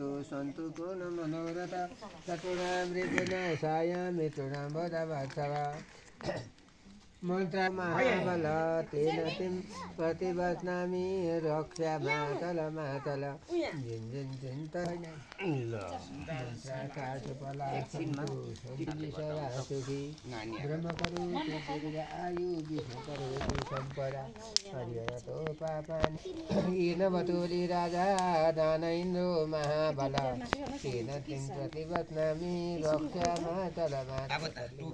भवतु सन्तु पूर्ण मनोरथ चतुरां रिपुनाशाय मिथुनां भवत्सवा मन्त्र महाबल तेन तिं प्रतिबध्नामि रक्षामातल मातल जिन जिन चिन्तन सुखी ब्रह्मकरोति दीर्घायु विष्णुकरोति सम्पदा हरिहरतो पापानि येन वतुली राजा दान इन्द्रो महाबल तेन तिं प्रतिबध्नामि रक्षामातल पापानि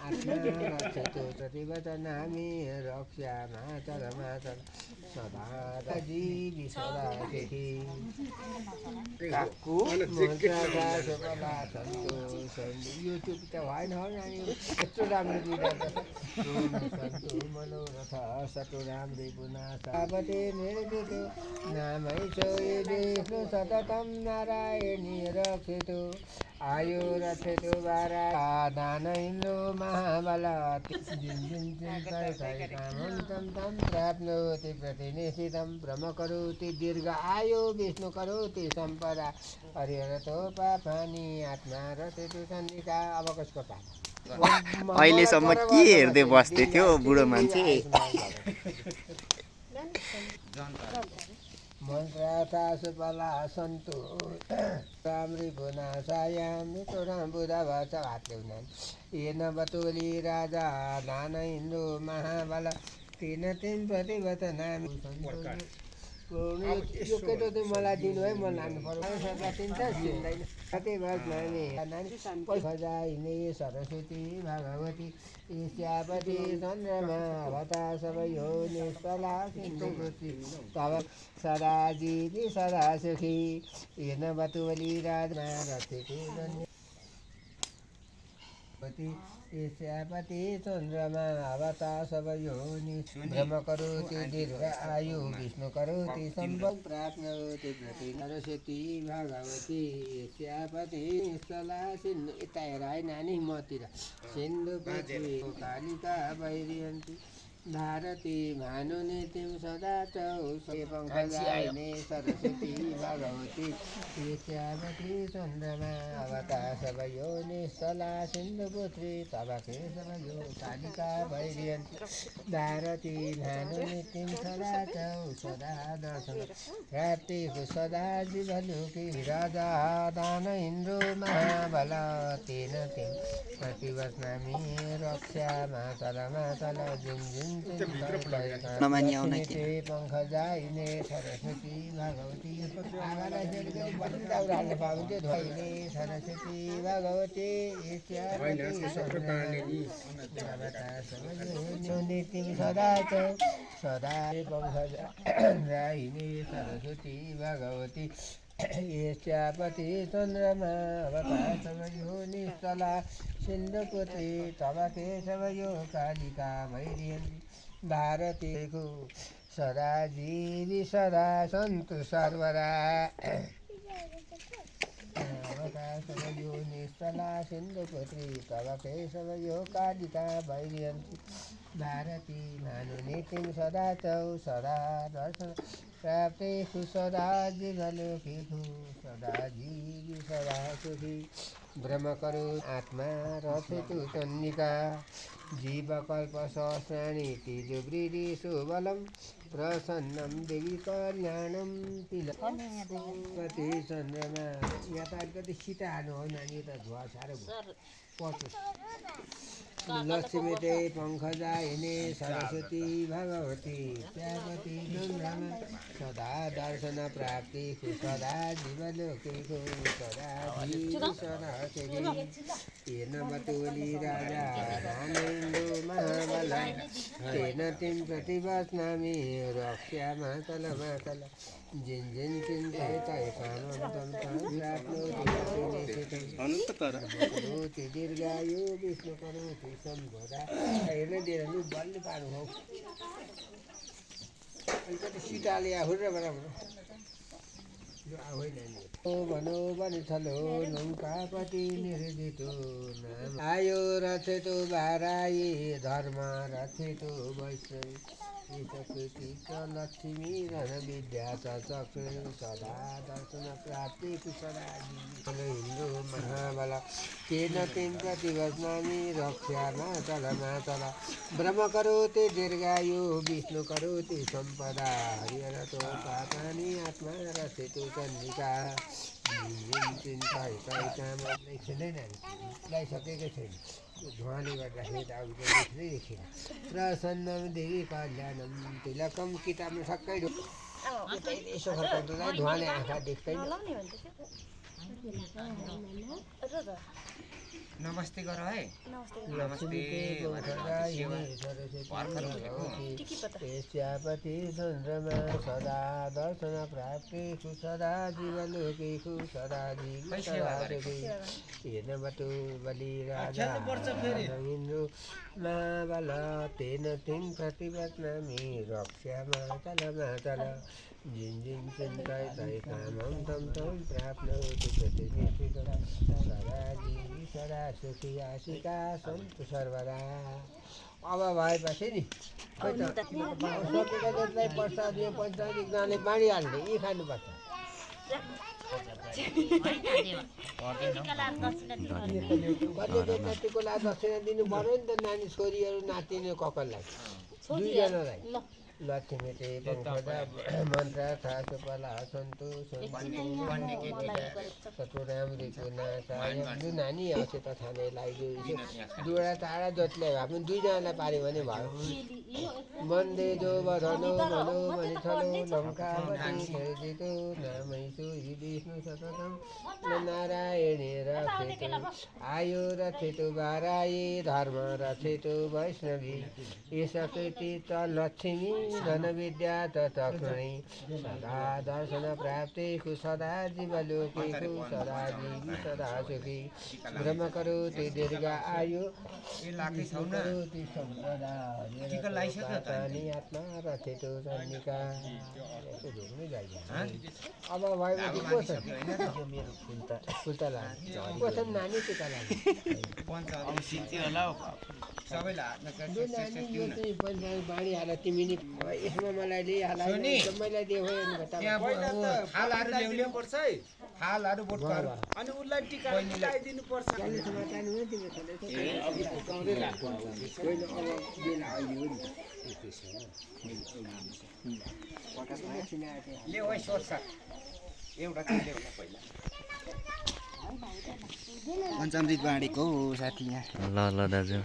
आत्मा रक्षतु प्रतिवदनामि रक्षामातल मातल सदा जीवि सदा सुखी युट्युब त भएन हो नानी यस्तो राम्रो दिँदा मनोरथ सतुराम रिपुनाशावते निर्दितो नामै सोये विष्णु सततं नारायणी रक्षितो आयु रक्षितो वारा दान इन्द्रो महाबल कामन्तं तं प्राप्नोति प्रतिनिष्ठितं ब्रह्म करोति दीर्घ आयु विष्णु करोति सम्पदा हरिहरतो पापानि आत्मा रक्षितो सन्निका। अब कसको पाप अहिलेसम्म के हेर्दै बस्दै थियो बुढो मान्छे? मन्त्रासुफला सन्तु राम्री गुनाशायाम मिथुनां बुधवच हातले हुनान् येन बतुली राजा दान इन्द्रो महाबल तेन तिं प्रतिवदनामि यो केटो चाहिँ मलाई दिनु है, म लानु पर्यो सकाइन्छ सिन्दैन कति खजाइने सरस्वती भगवती ईश्यापति चन्द्रमा भता सबै हो निष्फला सिन्धुपुत्री तब सदा जीवि सदा सुखी येन बतुली राजा रक्षितो ईश्यापति चन्द्रमा अवता सब योनि ब्रह्म करोति दीर्घ आयु विष्णु करोति सम्भव प्राप्नोति प्रति सरस्वती भगवती ईश्यापति स्थला सिन्धु यता हेर है नानी मतिर सिन्धु पृथ्वी कालिका वैरियन्ती भारती भानुनीतिं सदा चौषे पङ्कजायिने सरस्वती भगवती ईश्यावती चन्द्रमा अवता सब योनि स्थला सिन्धुपुत्री तव केशवयो कालिका वैरियन्ती भारती भानुनीतिं सदा चौषदा दर्शन प्राप्ति सदा जीवलोकी राजा दान इन्द्रो महाबल तेन तिं प्रतिवदनामि रक्षा मातल मातल जिन जिन पङ्कजाइने सरस्वती भगवती आमालाई हाल्न पाउँथ्यो धोइने सरस्वती भगवती नीतिम सदा सदा पङ्कजाइने सरस्वती भगवती ईश्यापति चन्द्रमा अवता सब योनि स्थला सिन्धुपुत्री तव केशवयो कालिका वैरियन्ती भारतीको सदा जीवि सदा सन्तु सर्वदा अवता सब योनि स्थला सिन्धुपुत्री तव केशवयो कालिका वैरियन्ती भारती भानुनीतिं सदा चौ सदा दर्शन प्राप्ति सदा जीवलोकी सदा जीवि सदा सुखी ब्रह्म करो आत्मा रक्षतु चन्निका जीवकल्प सहस्राणि तिजुवृद्धि सुबलं प्रसन्नं देवी कल्याणं तिलकति चन्द्रमा यातायात कति सिटा हाल्नु हो नानी त धुवा साह्रो पर्छ लक्ष्मी ते पङ्कजायिने सरस्वती भगवती त्यागति चन्द्रमा सदा दर्शन प्राप्ति सदा जीवलोकेको सदा जीवि सदा सुखी येन बतुली राजा दानेन्दु महाबल तेन तिं प्रतिवदनामि रक्षा मातल मातल जिन जिन चिन्तयतय कामं तं प्राप्नोति दीर्घायु विष्णु करोति सम्पदा हेर्नै दिएर लु बल्ल पार्नु हो अलिकति सिटाले आफू र बराबर भनौ भने छलो लङ्कापति निर्जितो नाम आयो रथेतो बाराई धर्म रथेतो वैष्णवी कृति लक्ष्मी रन विद्या चक्षु सदा दर्शन प्राप्ति सदा हिन्दू महाबल केन तिन प्रतिवचनामी रक्षामा चल ब्रह्म करोति दीर्घायु विष्णु करोति सम्पदा हरिहरतो पापानि आत्मा रथितो चण्डिका लगाइसकेकै छैन धुवाले गर्दाखेरि त अब लेख्नै देखिन प्रसन्नम देवी कल्याणम तिलकम किताबमा सबै यसो फर्काउँदा धुवाले आँखा देख्दैन नमस्ते गर है श्यापति चन्द्रमा सदा दर्शन प्राप्ति सदा जीवलोके सदा हेर्न बटु बलि राजा हिन्दू महाबल तेन तिन प्रतिवचनामी रक्षामा चल जिन चिन्ताय तय कामं तं प्राप्नोति प्रतिनिधिः सदा जीवी सदा सुखी आशिका सन्तु सर्वदा अब भएपछि नि खोइ त सकेका जसलाई प्रसाद दिए पञ्चायत एकजनाले बाँडिहाल्ने यी खानुपर्छ कतिको ला दक्षिणा दिनु पर्यो नि त नानी छोरीहरू नातिनी ककललाई दुईजनालाई लक्ष्मी मन्त्र खास पला सन्तु सतुराम्री जो नानी अवश्य थाने लाग्यो दुवटा टाढा जतिलाई भए पनि दुईजनालाई पाऱ्यो भने भयो मन्दे जो भनौ भने छलो लङ्कावती खेदितो नामैसु विष्णु सततम नारायणे रथेतो आयो रथेतो बाराई धर्म रथेतो वैष्णवी यसकृति त लक्ष्मी धन विद्या तक्षणी सदा दर्शन प्राप्ति सदा जीवलोके सदा जीवी सदा सुखी ब्रह्म करोति दीर्घ आयु करोति सम्पदा आत्मा रथेतो चण्डिका अब भएपछि को छ मेरो फुल्ता लाग्यो को छ नानी टिका लाग्यो बाँडी हाल तिमी नि यसमा मलाई लिइहाल मैले दियो अनि उसलाई टिका लगाइदिनु पर्छ पञ्चामृत बाँडेको साथी यहाँ ल दाजु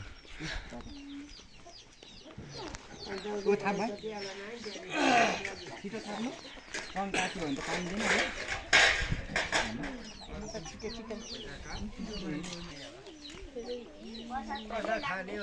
थाहा भयो छिटो थाप्नु कम तात्यो भने त पाइँदैन खाने